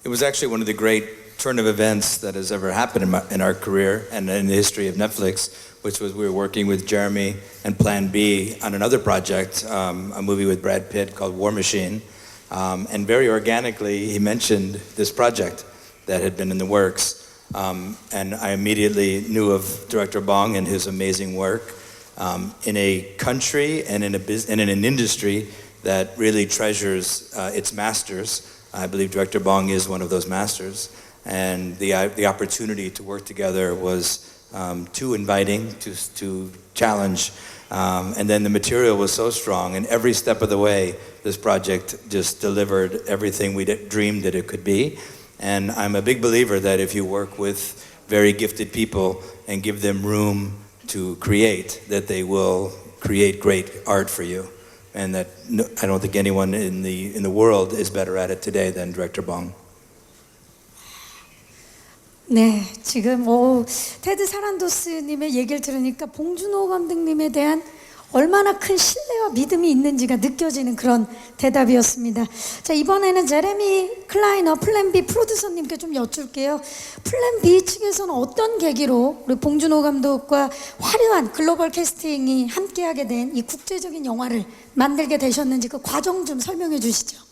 It was actually one of the great turn of events that has ever happened in our career and in the history of Netflix, which was we were working with Jeremy and Plan B on another project, a movie with Brad Pitt called War Machine. And very organically, he mentioned this project that had been in the works. And I immediately knew of Director Bong and his amazing work in a country and in an industry that really treasures its masters. I believe Director Bong is one of those masters. And the opportunity to work together was too inviting to challenge. And then the material was so strong, and every step of the way, this project just delivered everything we dreamed that it could be. And I'm a big believer that if you work with very gifted people and give them room to create, that they will create great art for you. And that I don't think anyone in the world is better at it today than Director Bong. 네, 지금 테드 사란도스님의 얘기를 들으니까 봉준호 감독님에 대한 얼마나 큰 신뢰와 믿음이 있는지가 느껴지는 그런 대답이었습니다. 자, 이번에는 제레미 클라이너 플랜비 프로듀서님께 좀 여쭐게요. 플랜비 측에서는 어떤 계기로 우리 봉준호 감독과 화려한 글로벌 캐스팅이 함께하게 된 이 국제적인 영화를 만들게 되셨는지 그 과정 좀 설명해 주시죠.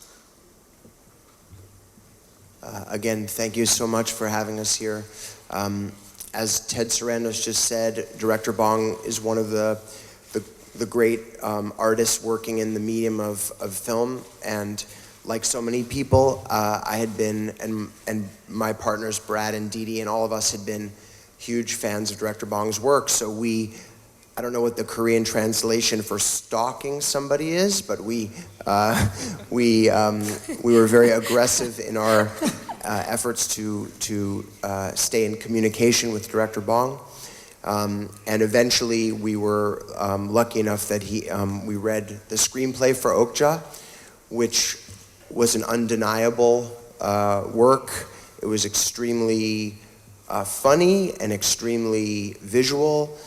Again, thank you so much for having us here. As Ted Sarandos just said, Director Bong is one of the great artists working in the medium of film, and like so many people, I had been, and my partners Brad and Dee Dee and all of us had been huge fans of Director Bong's work. So I don't know what the Korean translation for stalking somebody is, but we were very aggressive in our efforts to stay in communication with Director Bong. And eventually we were lucky enough that we read the screenplay for Okja, which was an undeniable work. It was extremely funny and extremely visual,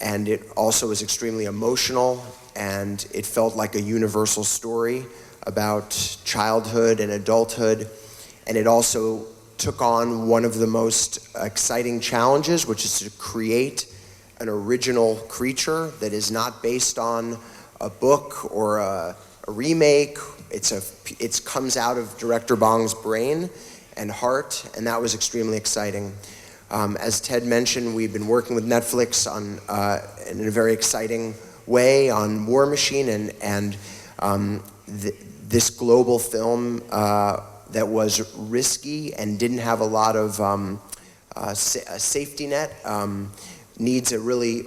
and it also was extremely emotional, and it felt like a universal story about childhood and adulthood. And it also took on one of the most exciting challenges, which is to create an original creature that is not based on a book or a remake. It comes out of Director Bong's brain and heart, and that was extremely exciting. As Ted mentioned, we've been working with Netflix in a very exciting way on War Machine, and this global film that was risky and didn't have a lot of a safety net, needs a really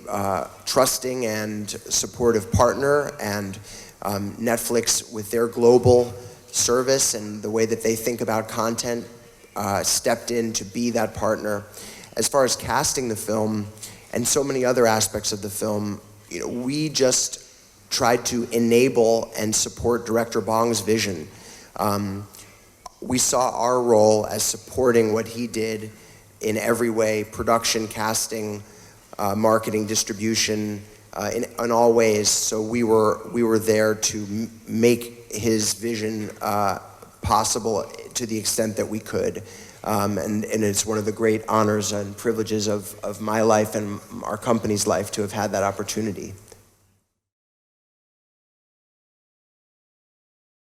trusting and supportive partner, and Netflix, with their global service and the way that they think about content, stepped in to be that partner. As far as casting the film and so many other aspects of the film, we just tried to enable and support Director Bong's vision. We saw our role as supporting what he did in every way: production, casting, marketing, distribution, in all ways. So we were there to make his vision possible to the extent that we could. And it's one of the great honors and privileges of my life and our company's life to have had that opportunity.